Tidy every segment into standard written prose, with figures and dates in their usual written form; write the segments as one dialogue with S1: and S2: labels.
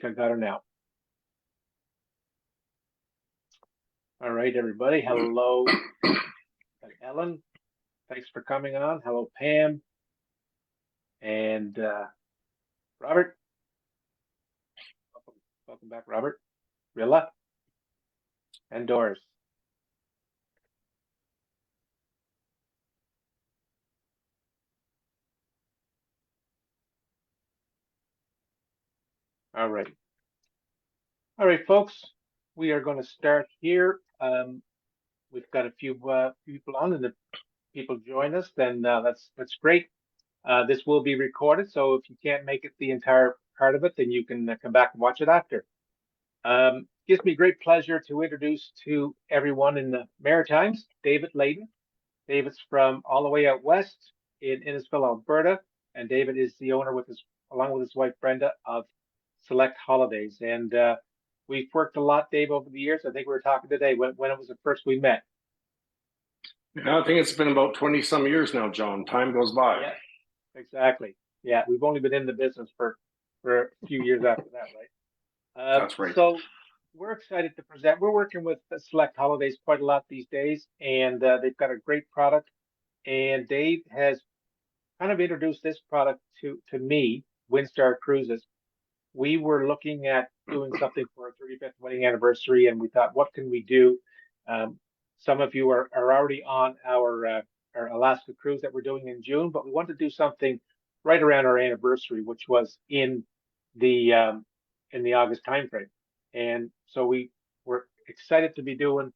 S1: think I got her now. All right, everybody. Hello, Ellen. Thanks for coming on. Hello, Pam. And Robert. Welcome back, Robert. Rilla. And Doris. All right. All right, folks. We are going to start here. We've got a few people on, and if people join us, then that's great. This will be recorded, so if you can't make it the entire part of it, then you can come back and watch it after. Gives me great pleasure to introduce to everyone in the Maritimes, David Layden. David's from all the way out west in Innisfil, Alberta, and David is the owner along with his wife Brenda of Select Holidays. And we've worked a lot, Dave, over the years. I think we were talking today when it was the first we met.
S2: Yeah, I think it's been about 20 some years now, John. Time goes by.
S1: Yeah, exactly. Yeah, we've only been in the business for a few years after that, right?
S2: That's right.
S1: So we're excited to present. We're working with Select Holidays quite a lot these days, and they've got a great product. And Dave has kind of introduced this product to me, Windstar Cruises. We were looking at doing something for our 35th wedding anniversary, and we thought, what can we do? Some of you are already on our Alaska cruise that we're doing in June, but we want to do something right around our anniversary, which was in the August timeframe. And so we were excited to be doing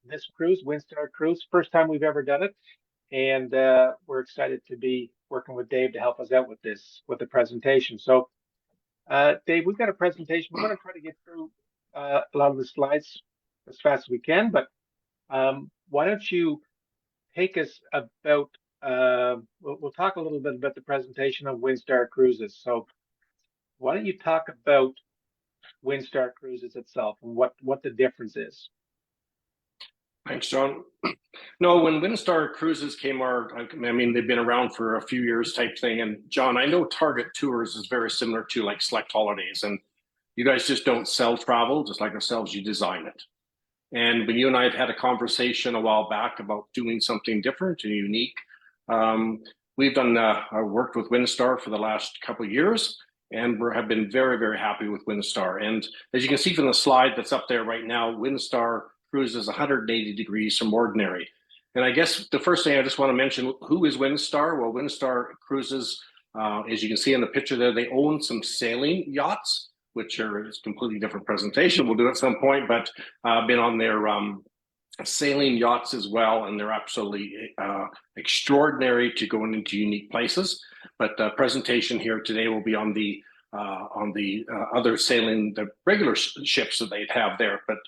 S1: this cruise, Windstar Cruise, first time we've ever done it. And we're excited to be working with Dave to help us out with the presentation. So, Dave, we've got a presentation. We're going to try to get through a lot of the slides as fast as we can, but why don't you take us about, we'll talk a little bit about the presentation of Windstar Cruises. So why don't you talk about Windstar Cruises itself and what the difference is?
S2: Thanks, John. No, when Windstar Cruises came out, I mean, they've been around for a few years type thing. And John, I know Target Tours is very similar to like Select Holidays. And you guys just don't sell travel, just like ourselves, you design it. And when you and I have had a conversation a while back about doing something different and unique, we've done worked with Windstar for the last couple of years, and we have been very, very happy with Windstar. And as you can see from the slide that's up there right now, Windstar cruises 180 degrees from ordinary. And I guess the first thing I just want to mention, who is Windstar? Well, Windstar Cruises, as you can see in the picture there, they own some sailing yachts, which are a completely different presentation. We'll do at some point, but been on their sailing yachts as well, and they're absolutely extraordinary to going into unique places. But the presentation here today will be on the other sailing, the regular ships that they'd have there. But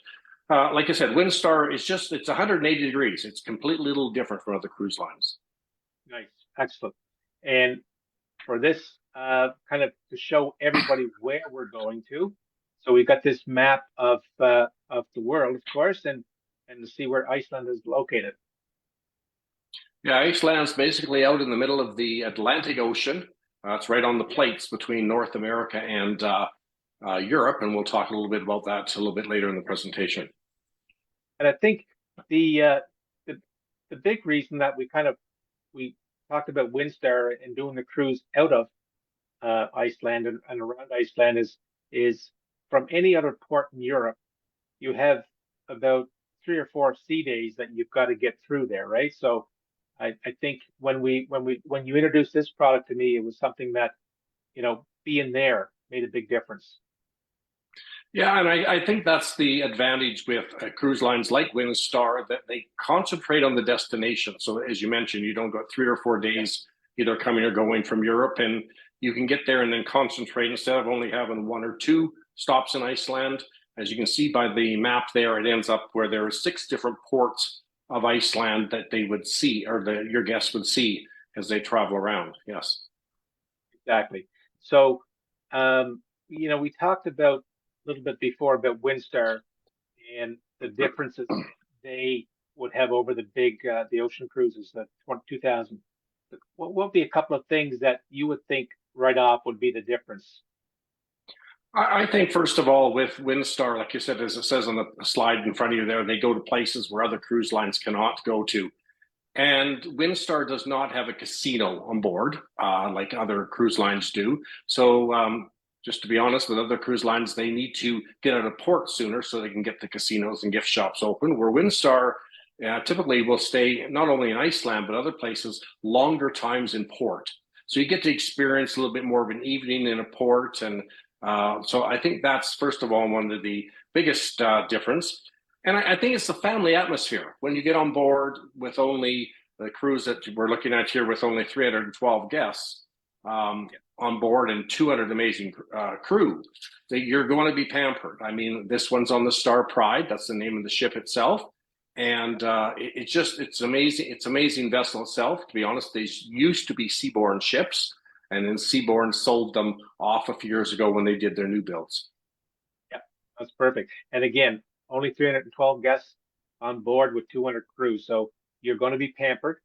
S2: like I said, Windstar is it's 180 degrees. It's completely a little different from other cruise lines.
S1: Nice, excellent. And for this, kind of to show everybody where we're going to, so we've got this map of the world, of course, and to see where Iceland is located.
S2: Yeah, Iceland's basically out in the middle of the Atlantic Ocean. It's right on the plates between North America and Europe, and we'll talk a little bit about that a little bit later in the presentation.
S1: And I think the big reason that we talked about Windstar and doing the cruise out of Iceland and around Iceland is from any other port in Europe, you have about 3 or 4 sea days that you've got to get through there, right? So I think when you introduced this product to me, it was something that, being there made a big difference.
S2: Yeah, and I think that's the advantage with cruise lines like Windstar, that they concentrate on the destination. So as you mentioned, you don't go 3 or 4 days either coming or going from Europe, and you can get there and then concentrate instead of only having 1 or 2 stops in Iceland. As you can see by the map there, it ends up where there are 6 different ports of Iceland that they would see, or your guests would see as they travel around. Yes.
S1: Exactly. So, we talked about a little bit before about Windstar and the differences they would have over the big, the ocean cruises, the 2000. What would be a couple of things that you would think right off would be the difference?
S2: I think first of all, with Windstar, like you said, as it says on the slide in front of you there, they go to places where other cruise lines cannot go to. And Windstar does not have a casino on board like other cruise lines do. So, just to be honest, with other cruise lines, they need to get out of port sooner so they can get the casinos and gift shops open. Where Windstar typically will stay not only in Iceland, but other places longer times in port. So you get to experience a little bit more of an evening in a port. And so I think that's, first of all, one of the biggest difference. And I think it's the family atmosphere when you get on board with only the cruise that we're looking at here with only 312 guests on board and 200 amazing crew. That you're going to be pampered. I mean, this one's on the Star Pride. That's the name of the ship itself. And it's amazing. It's amazing vessel itself. To be honest, they used to be seaborne ships, and then Seaborn sold them off a few years ago when they did their new builds.
S1: Yeah, that's perfect. And again, only 312 guests on board with 200 crew. So you're going to be pampered,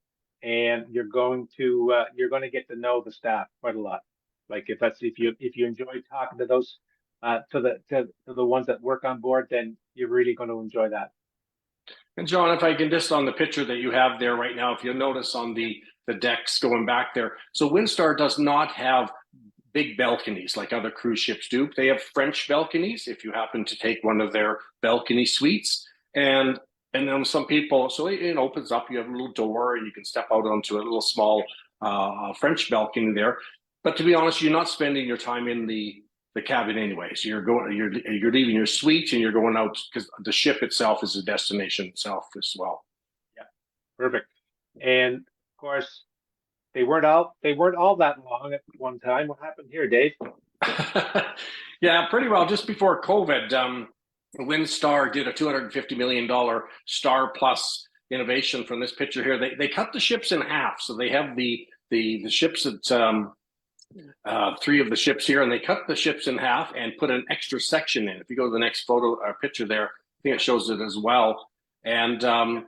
S1: and you're going to get to know the staff quite a lot. Like if you enjoy talking to those to the ones that work on board, then you're really going to enjoy that.
S2: And John, if I can just on the picture that you have there right now, if you'll notice on the decks going back there, so Windstar does not have big balconies like other cruise ships do. They have French balconies if you happen to take one of their balcony suites. And then some people, so it opens up, you have a little door and you can step out onto a little small French balcony there. But to be honest, you're not spending your time in the cabin anyways. You're leaving your suite and you're going out because the ship itself is a destination itself as well.
S1: Yeah, perfect. And of course, they weren't all that long at one time. What happened here, Dave?
S2: Yeah, pretty well. Just before COVID, Windstar did a $250 million Star Plus innovation from this picture here. They cut the ships in half. So they have the ships that three of the ships here, and they cut the ships in half and put an extra section in. If you go to the next photo or picture there, I think it shows it as well. And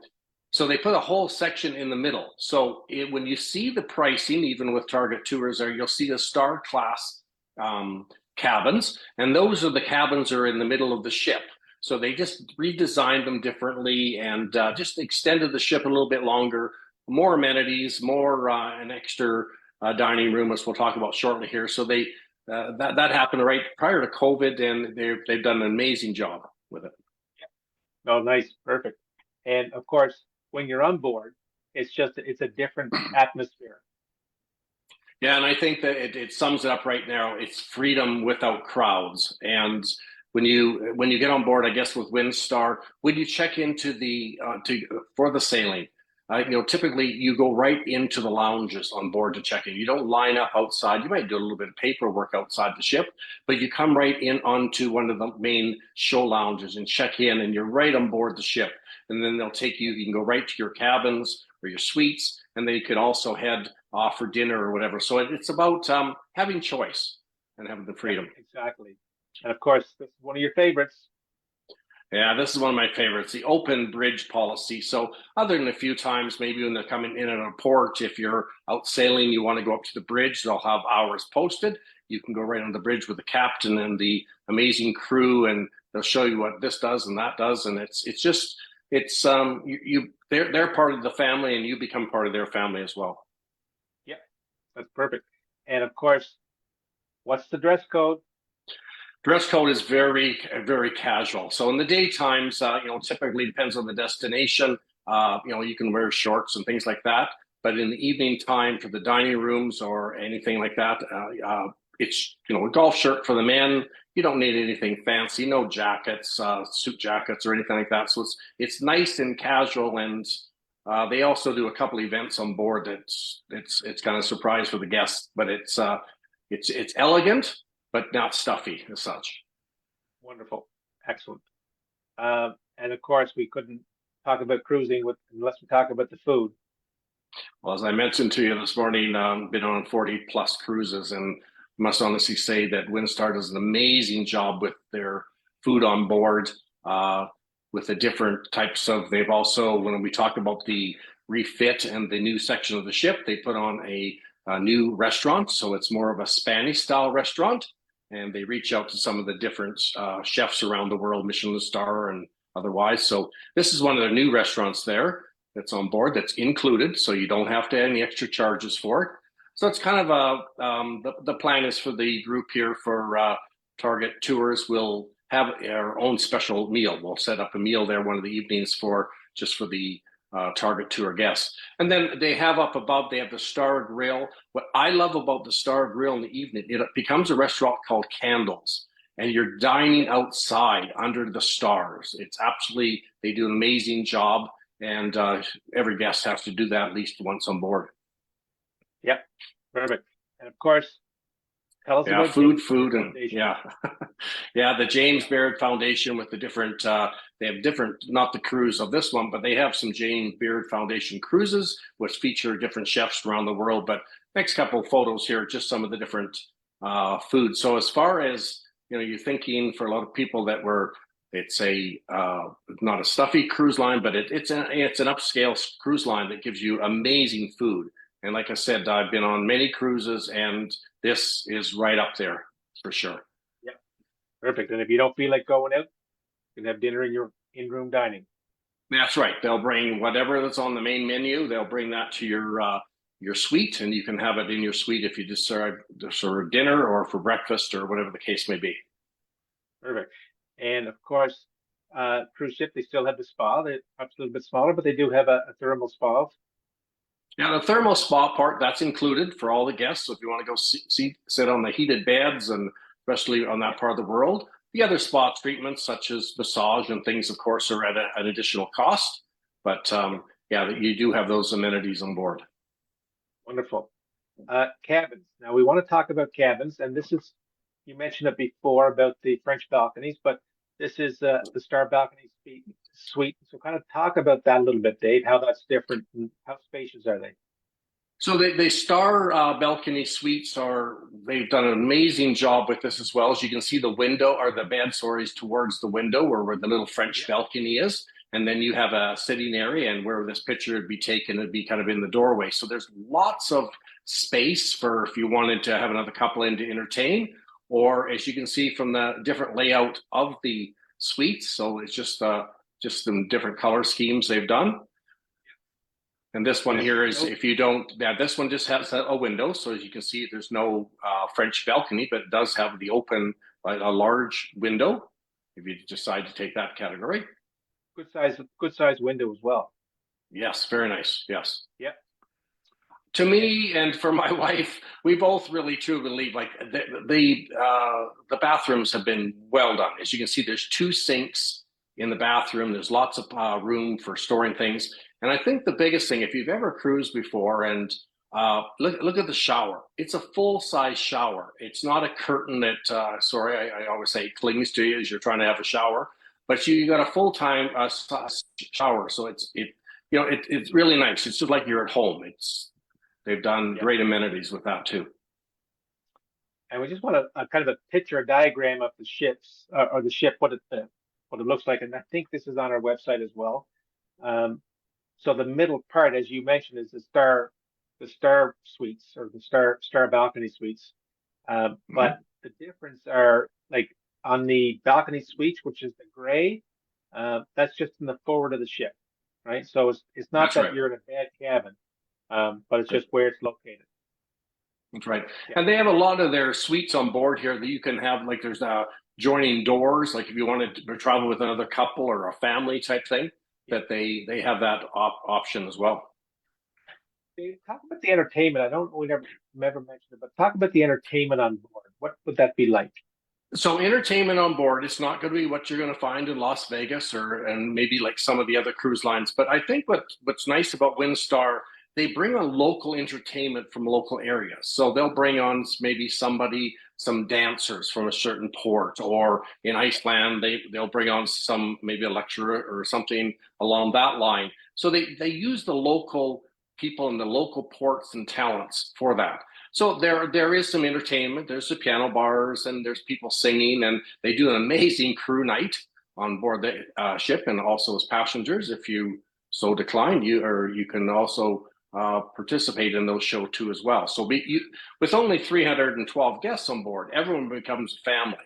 S2: so they put a whole section in the middle. So when you see the pricing, even with Target Tours, there you'll see the Star Class cabins, and those are the cabins are in the middle of the ship. So they just redesigned them differently and just extended the ship a little bit longer, more amenities, more an extra dining room, as we'll talk about shortly here. So they that happened right prior to COVID, and they've done an amazing job with it.
S1: Oh, nice, perfect. And of course, when you're on board, it's a different atmosphere.
S2: Yeah, and I think that it sums it up right now. It's freedom without crowds. And when you get on board, I guess with Windstar, when you check into for the sailing, typically you go right into the lounges on board to check in. You don't line up outside. You might do a little bit of paperwork outside the ship, but you come right in onto one of the main show lounges and check in, and you're right on board the ship. And then they'll take you. You can go right to your cabins or your suites, and then you could also head off for dinner or whatever. So it's about having choice and having the freedom.
S1: Exactly. And of course, this is one of your favorites.
S2: Yeah, this is one of my favorites, the open bridge policy. So other than a few times, maybe when they're coming in at a port, if you're out sailing, you want to go up to the bridge, they'll have hours posted. You can go right on the bridge with the captain and the amazing crew, and they'll show you what this does and that does. And they're part of the family, and you become part of their family as well.
S1: Yeah, that's perfect. And of course, what's the dress code?
S2: Dress code is very, very casual. So in the daytimes, typically depends on the destination. You can wear shorts and things like that. But in the evening time for the dining rooms or anything like that, it's a golf shirt for the men. You don't need anything fancy, no jackets, suit jackets or anything like that. So it's nice and casual. And they also do a couple events on board it's kind of a surprise for the guests, but it's elegant but not stuffy as such.
S1: Wonderful, excellent. And of course, we couldn't talk about cruising unless we talk about the food.
S2: Well, as I mentioned to you this morning, been on 40 plus cruises, and must honestly say that Windstar does an amazing job with their food on board, with the different types of. They've also, when we talk about the refit and the new section of the ship, they put on a new restaurant, so it's more of a Spanish style restaurant. and they reach out to some of the different chefs around the world, Michelin star and otherwise. So this is one of the new restaurants there that's on board, that's included, so you don't have to have any extra charges for it. So it's kind of the plan is for the group here for Target Tours. We'll have our own special meal. We'll set up a meal there one of the evenings for just for the Target Tour guests. And then they have up above, they have the Star Grill. What I love about the Star Grill in the evening, it becomes a restaurant called Candles, and you're dining outside under the stars. It's absolutely, they do an amazing job, and every guest has to do that at least once on board.
S1: Yep, perfect. And of course, tell us about
S2: food, and the James Beard Foundation with the different. They have different, not the cruise of this one, but they have some James Beard Foundation cruises which feature different chefs around the world. But next couple of photos here, just some of the different food. So as far as you're thinking for a lot of people that it's a not a stuffy cruise line, but it's an upscale cruise line that gives you amazing food. And like I said, I've been on many cruises, and this is right up there for sure.
S1: Yeah, perfect. And if you don't feel like going out, you can have dinner in your in-room dining.
S2: That's right. They'll bring whatever that's on the main menu. They'll bring that to your suite, and you can have it in your suite if you just serve dinner or for breakfast or whatever the case may be.
S1: Perfect. And of course, cruise ship, they still have the spa. They're perhaps a little bit smaller, but they do have a thermal spa.
S2: Yeah, the thermal spa part, that's included for all the guests. So if you want to go sit on the heated beds, and especially on that part of the world, the other spa treatments such as massage and things, of course, are at an additional cost. But you do have those amenities on board.
S1: Wonderful. Cabins. Now we want to talk about cabins, and this is, you mentioned it before about the French balconies, but this is the Star Balcony Suite. So kind of talk about that a little bit, Dave, how that's different and how spacious are they?
S2: So the Star Balcony Suites they've done an amazing job with this as well. As you can see, the window, or the bed, sorry, is towards the window where the little French balcony is. And then you have a sitting area, and where this picture would be taken, it'd be kind of in the doorway. So there's lots of space for if you wanted to have another couple in to entertain, or as you can see from the different layout of the suites. So it's just some different color schemes they've done. And this one here is, if you don't, this one just has a window. So as you can see, there's no French balcony, but it does have the open, a large window, if you decide to take that category.
S1: Good size window as well.
S2: Yes, very nice. Yes.
S1: Yeah.
S2: To me and for my wife, we both really truly believe the bathrooms have been well done. As you can see, there's 2 sinks in the bathroom. There's lots of room for storing things. And I think the biggest thing, if you've ever cruised before, and look at the shower. It's a full-size shower. It's not a curtain that, I always say clings to you as you're trying to have a shower, but you got a full-time shower. So it's really nice. It's just like you're at home. They've done great amenities with that too.
S1: And we just want a kind of a picture, a diagram of the ships or the ship, what it looks like. And I think this is on our website as well. So the middle part, as you mentioned, is the star suites, or the star balcony suites. But the difference are, like on the balcony suites, which is the gray, that's just in the forward of the ship, right? So it's not that you're in a bad cabin, but it's just where it's located.
S2: That's right. Yeah. And they have a lot of their suites on board here that you can have, like there's joining doors, like if you wanted to travel with another couple or a family type thing, that they have that option as well.
S1: Dave, talk about the entertainment. I don't know, we never mentioned it, but talk about the entertainment on board. What would that be like?
S2: So entertainment on board, it's not going to be what you're going to find in Las Vegas and maybe like some of the other cruise lines. But I think what's nice about Windstar, they bring on local entertainment from local areas. So they'll bring on maybe some dancers from a certain port, or in Iceland, they'll bring on maybe a lecturer or something along that line. So they use the local people and the local ports and talents for that. So there is some entertainment. There's the piano bars, and there's people singing, and they do an amazing crew night on board the ship, and also as passengers, if you so decline, you can also participate in those shows too as well. So with only 312 guests on board, everyone becomes a family.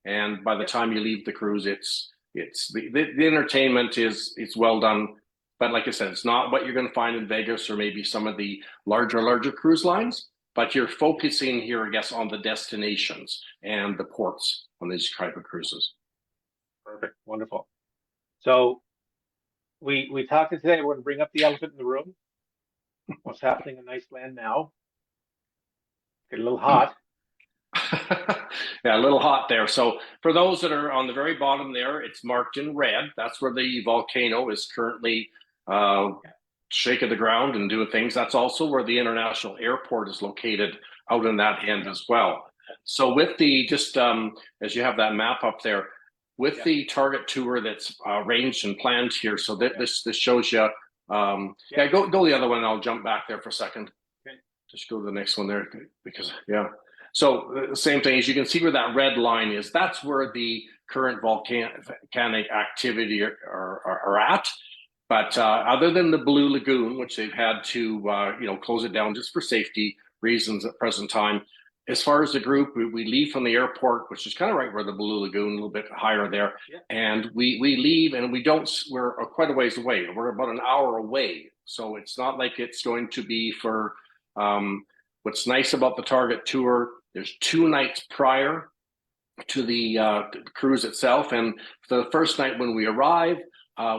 S2: And by the time you leave the cruise, it's the entertainment is well done. But like I said, it's not what you're going to find in Vegas or maybe some of the larger cruise lines. But you're focusing here, I guess, on the destinations and the ports on these type of cruises.
S1: Perfect. Wonderful. So we talked today. We're going to bring up the elephant in the room. What's happening in Iceland now? Get a little hot.
S2: Yeah, a little hot there. So for those that are on the very bottom there, it's marked in red. That's where the volcano is currently shaking the ground and doing things. That's also where the international airport is located out in that end as well. So with the, just as you have that map up there, with the target tour that's arranged and planned here, so that this shows you, go the other one and I'll jump back there for a second.
S1: Okay.
S2: Just go to the next one there because, So the same thing, as you can see where that red line is, that's where the current volcanic activity are at. But other than the Blue Lagoon, which they've had to close it down just for safety reasons at present time, as far as the group, we leave from the airport, which is kind of right where the Blue Lagoon, a little bit higher there, and we leave, and we're quite a ways away. We're about an hour away, so it's not like it's going to be for. What's nice about the Target tour, there's 2 nights prior to the cruise itself, and for the first night when we arrive,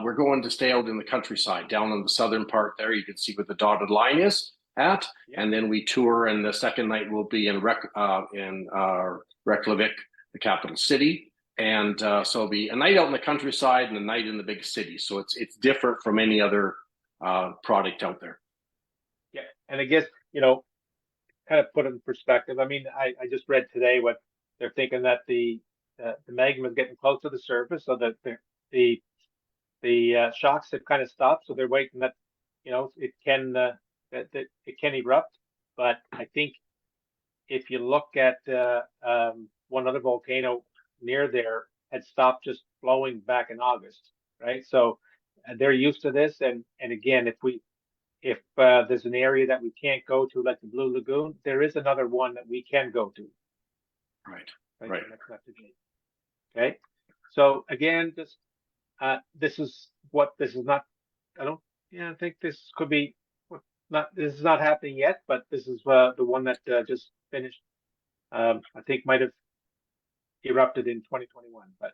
S2: we're going to stay out in the countryside, down in the southern part there. You can see where the dotted line is at, and then we tour, and the second night will be in Reykjavik, the capital city, and so it'll be a night out in the countryside and a night in the big city. So it's different from any other product out there.
S1: Yeah, and I guess kind of put it in perspective. I mean, I just read today what they're thinking, that the magma is getting close to the surface, so that the shocks have kind of stopped. So they're waiting that it can that it can erupt. But I think if you look at one other volcano near there had stopped just flowing back in August, right? So they're used to this, and again, if there's an area that we can't go to, like the Blue Lagoon, there is another one that we can go to.
S2: Right.
S1: Okay. So again, this is not. I think this could be this is not happening yet, but this is the one that just finished. I think might have erupted in 2021. But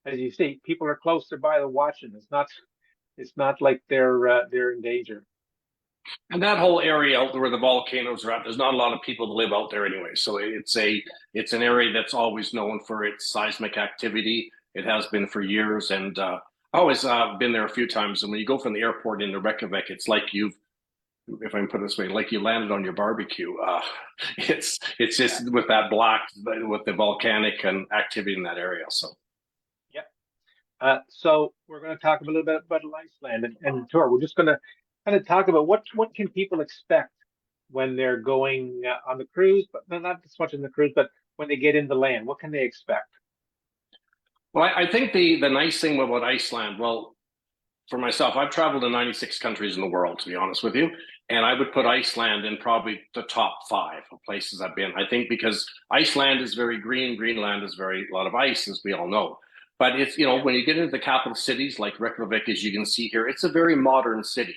S1: as you see, people are closer by the watching. It's not like they're in danger.
S2: And that whole area out where the volcanoes are at, there's not a lot of people that live out there anyway. So it's an area that's always known for its seismic activity. It has been for years, and always been there a few times. And when you go from the airport into Reykjavik, it's like if I can put it this way, like you landed on your barbecue. It's just with that with the volcanic and activity in that area. So.
S1: So we're going to talk a little bit about Iceland and the tour. We're just going to kind of talk about what can people expect when they're going on the cruise, but not as much in the cruise, but when they get into land, what can they expect?
S2: Well, I think the nice thing about Iceland, well, for myself, I've traveled to 96 countries in the world, to be honest with you, and I would put Iceland in probably the top 5 of places I've been. I think because Iceland is very green, Greenland is a lot of ice, as we all know. But it's, when you get into the capital cities like Reykjavik, as you can see here, it's a very modern city.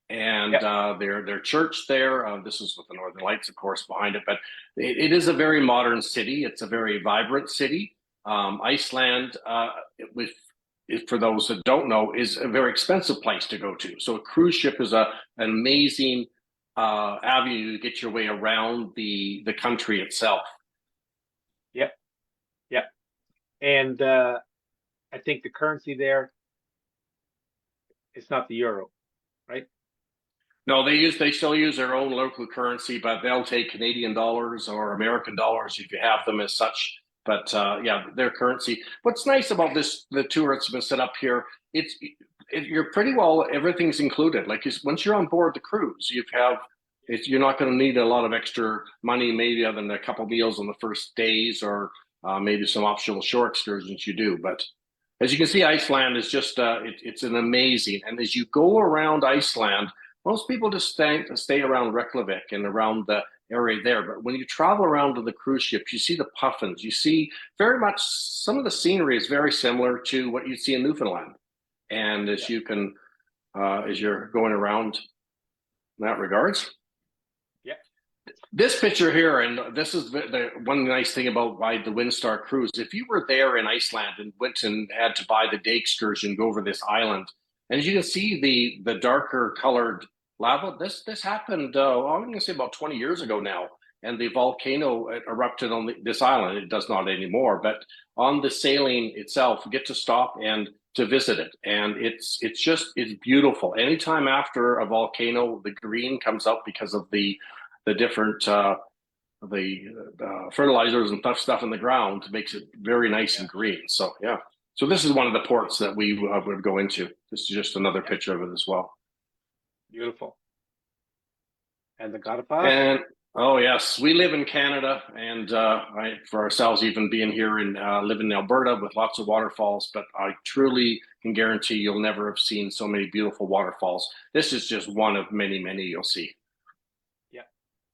S2: And their church there, this is with the Northern Lights, of course, behind it, but it is a very modern city. It's a very vibrant city. Iceland, for those that don't know, is a very expensive place to go to. So a cruise ship is an amazing avenue to get your way around the country itself.
S1: Yep. And I think the currency there, it's not the euro, right?
S2: No, they still use their own local currency, but they'll take Canadian dollars or American dollars if you have them as such. But their currency. What's nice about the tour that's been set up here, you're pretty well, everything's included. Like once you're on board the cruise, you're not going to need a lot of extra money, maybe other than a couple meals on the first days, or maybe some optional shore excursions you do. But as you can see, Iceland is just it's an amazing. And as you go around Iceland, Most people just stay around Reykjavik and around the area there. But when you travel around to the cruise ships, you see the puffins. You see very much some of the scenery is very similar to what you'd see in Newfoundland. And
S1: Yeah.
S2: as you can, as you're going around in that regards.
S1: Yeah.
S2: This picture here, and this is the one nice thing about why the Windstar cruise. If you were there in Iceland and went and had to buy the day excursion, go over this island, and as you can see the darker colored lava. This happened. I'm going to say about 20 years ago now, and the volcano erupted on this island. It does not anymore, but on the sailing itself, you get to stop and to visit it, and it's beautiful. Anytime after a volcano, the green comes up because of the different the fertilizers and tough stuff in the ground makes it very nice
S1: Yeah.
S2: and green. So yeah. So this is one of the ports that we would go into. This is just another
S1: Yeah.
S2: picture of it as well.
S1: Beautiful. And the Godapas?
S2: And oh yes, we live in Canada, and for ourselves, even being here and living in Alberta with lots of waterfalls. But I truly can guarantee you'll never have seen so many beautiful waterfalls. This is just one of many, many you'll see.
S1: Yeah.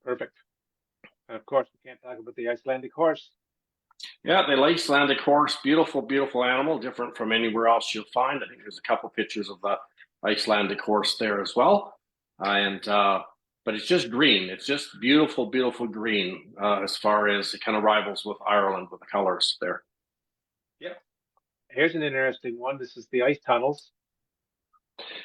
S1: Perfect. And of course, we can't talk about the Icelandic horse.
S2: Yeah, the Icelandic horse, beautiful, beautiful animal, different from anywhere else you'll find. I think there's a couple pictures of the Icelandic horse there as well, and but it's just green. It's just beautiful, beautiful green as far as it kind of rivals with Ireland with the colors there.
S1: Yeah. Here's an interesting one. This is the ice tunnels.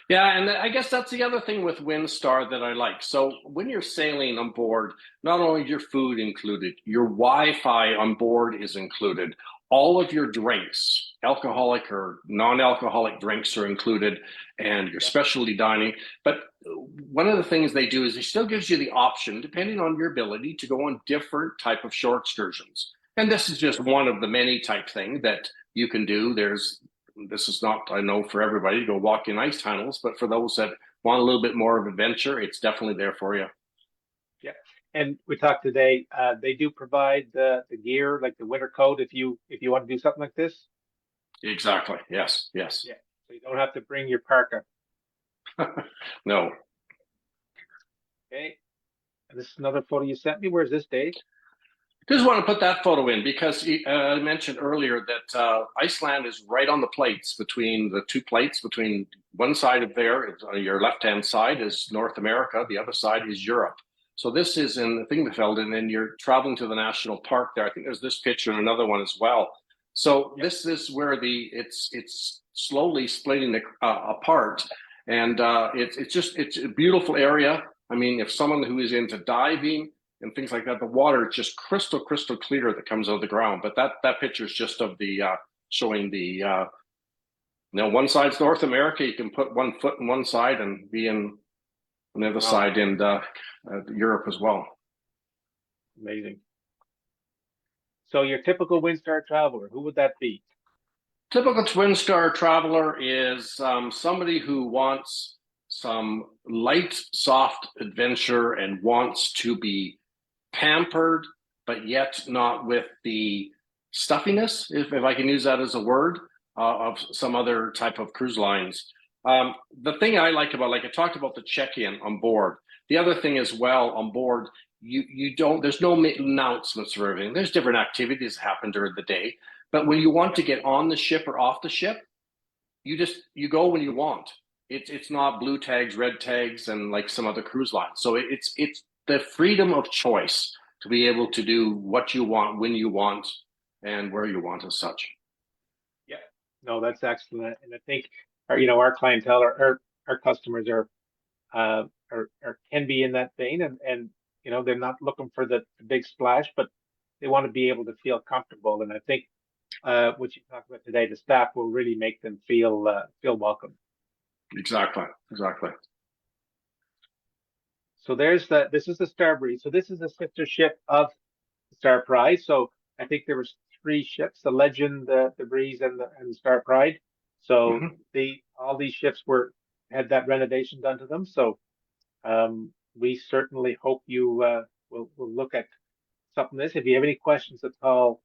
S2: Yeah, and I guess that's the other thing with Windstar that I like. So when you're sailing on board, not only is your food included, your Wi-Fi on board is included. All of your drinks, alcoholic or non-alcoholic drinks are included, and your specialty dining. But one of the things they do is it still gives you the option, depending on your ability, to go on different type of shore excursions. And this is just one of the many type thing that you can do. This is not, I know, for everybody to go walk in ice tunnels, but for those that want a little bit more of adventure, it's definitely there for you.
S1: Yeah. And we talked today, they do provide the gear, like the winter coat, if you want to do something like this.
S2: Exactly. Yes. Yes.
S1: Yeah. So you don't have to bring your parka.
S2: No.
S1: Okay. And this is another photo you sent me. Where's this, Dave?
S2: Just want to put that photo in because I mentioned earlier that Iceland is right on the plates between the two plates. Between one side of there, your left-hand side is North America, the other side is Europe. So this is in Thingvellir, and then you're traveling to the national park there. I think there's this picture and another one as well. So this is where it's slowly splitting apart, and it's a beautiful area. I mean, if someone who is into diving and things like that, the water is just crystal clear that comes out of the ground. But that picture is just of the showing the one side's North America. You can put one foot in one side and be in on the other side in Europe as well.
S1: Amazing. So your typical Windstar traveler, who would that be?
S2: Typical Twin Star traveler is somebody who wants some light, soft adventure and wants to be pampered, but yet not with the stuffiness, if I can use that as a word, of some other type of cruise lines. The thing I like about, like I talked about the check-in on board. The other thing as well on board, you don't, there's no announcements for everything. There's different activities that happen during the day, but when you want to get on the ship or off the ship, you go when you want. It's not blue tags, red tags, and like some other cruise lines. So it's the freedom of choice to be able to do what you want, when you want, and where you want as such.
S1: Yeah, no, that's excellent. And I think our clientele, our customers are can be in that vein, and they're not looking for the big splash, but they want to be able to feel comfortable. And I think what you talked about today, the staff will really make them feel welcome.
S2: Exactly.
S1: So this is the Star Breeze. So this is a sister ship of the Star Pride. So I think there was three ships: the Legend, the Breeze, and the Star Pride. So all these ships had that renovation done to them. So we certainly hope you will look at something like this. If you have any questions at all,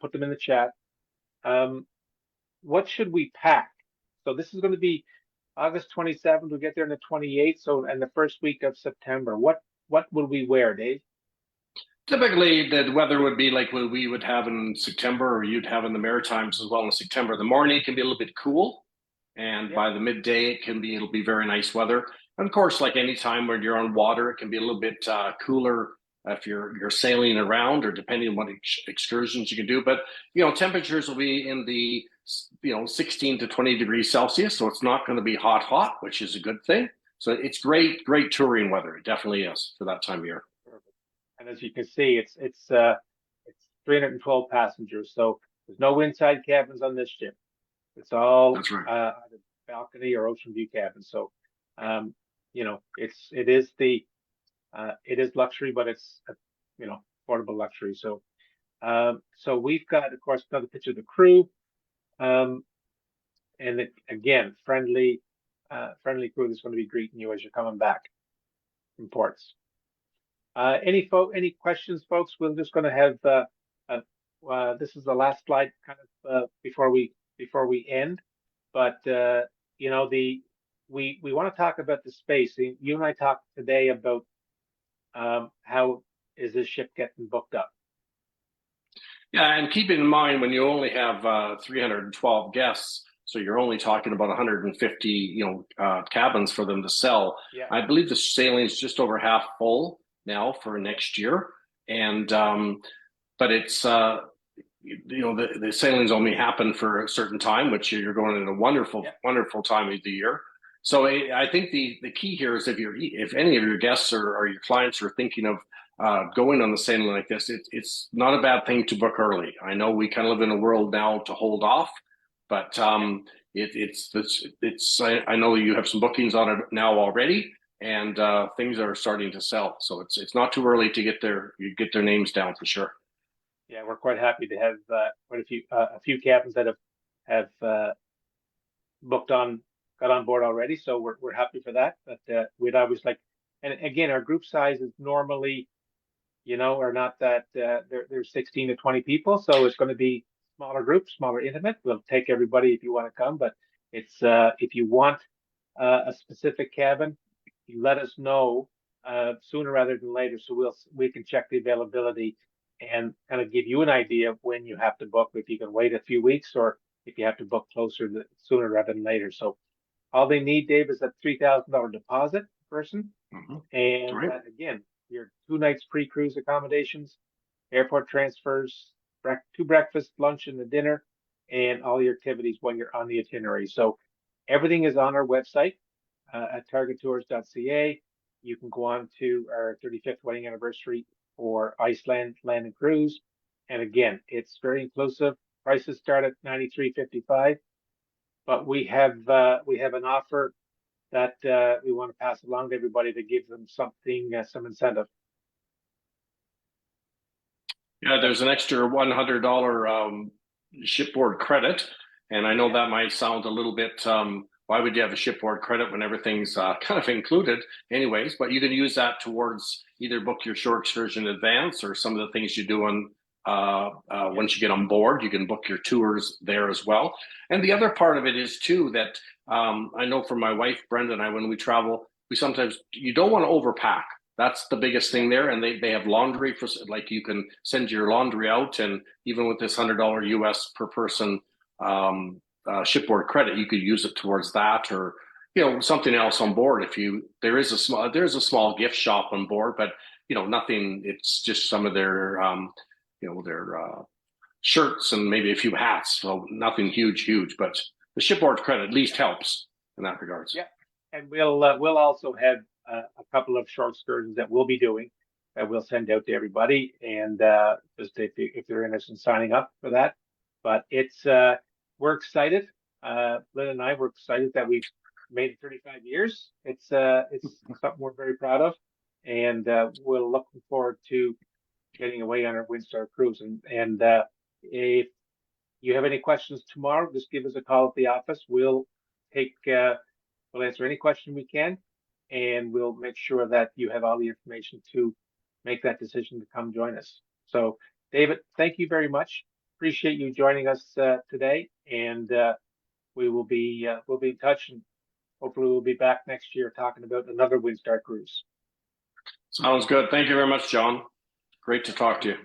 S1: put them in the chat. What should we pack? So this is going to be August 27th, we'll get there on the 28th. So, and the first week of September. What would we wear, Dave?
S2: Typically, the weather would be like what we would have in September, or you'd have in the Maritimes as well in September. The morning can be a little bit cool, and
S1: Yeah.
S2: by the midday, it'll be very nice weather. And of course, like any time when you're on water, it can be a little bit cooler if you're sailing around, or depending on what excursions you can do. But temperatures will be in the 16 to 20 degrees Celsius, so it's not going to be hot, which is a good thing. So it's great touring weather. It definitely is for that time of year.
S1: And as you can see, it's 312 passengers. So there's no inside cabins on this ship. It's all
S2: That's right.
S1: either balcony or ocean view cabins. So, it is luxury, but it's affordable luxury. So, so we've got, of course, another picture of the crew, and again, friendly crew that's going to be greeting you as you're coming back from ports. Any questions, folks? We're just going to have this is the last slide, kind of before we end. But we want to talk about the space. You and I talked today about how is this ship getting booked up?
S2: Yeah, and keep in mind when you only have 312 guests, so you're only talking about 150, cabins for them to sell.
S1: Yeah.
S2: I believe the sailing is just over half full now for next year, and but it's the sailings only happen for a certain time, which you're going in a wonderful time of the year. So I think the key here is if any of your guests or your clients are thinking of going on the sailing like this, it's not a bad thing to book early. I know we kind of live in a world now to hold off, but I know you have some bookings on it now already, and things are starting to sell. So it's not too early to get their names down for sure.
S1: Yeah, we're quite happy to have quite a few cabins that have got on board already. So we're happy for that. But we'd always like, and again, our group size is normally, are not that there's 16 to 20 people. So it's going to be smaller groups, smaller intimate. We'll take everybody if you want to come, but it's if you want a specific cabin, you let us know sooner rather than later, so we can check the availability and kind of give you an idea of when you have to book, if you can wait a few weeks or if you have to book sooner rather than later. So all they need, Dave, is that $3,000 deposit per person.
S2: Mm-hmm.
S1: And
S2: right.
S1: Again, your 2 nights pre-cruise accommodations, airport transfers, 2 breakfast, lunch, and the dinner, and all your activities when you're on the itinerary. So everything is on our website at targettours.ca. You can go on to our 35th wedding anniversary for Iceland Land and Cruise. And again, it's very inclusive. Prices start at $93.55, but we have an offer that we want to pass along to everybody to give them something, some incentive.
S2: Yeah, there's an extra $100 shipboard credit, and I know that might sound a little bit. Why would you have a shipboard credit when everything's kind of included, anyways? But you can use that towards either book your shore excursion in advance, or some of the things you do once you get on board. You can book your tours there as well. And the other part of it is too that I know for my wife Brenda and I, when we travel, you don't want to overpack. That's the biggest thing there. And they have laundry like you can send your laundry out, and even with this $100 US per person shipboard credit, you could use it towards that, or something else on board. There's a small gift shop on board, but nothing. It's just some of their shirts and maybe a few hats. So nothing huge, but the shipboard credit at least helps in that regards.
S1: Yeah, and we'll also have a couple of short excursions that we'll be doing that we'll send out to everybody, and just if they're interested in signing up for that. But we're excited. Lynn and I were excited that we've made it 35 years. It's something we're very proud of, and we're looking forward to getting away on our Windstar cruise. And if you have any questions tomorrow, just give us a call at the office. We'll answer any question we can, and we'll make sure that you have all the information to make that decision to come join us. So, David, thank you very much. Appreciate you joining us today, and we'll be in touch, and hopefully we'll be back next year talking about another Windstar cruise.
S2: Sounds good. Thank you very much, John. Great to talk to you.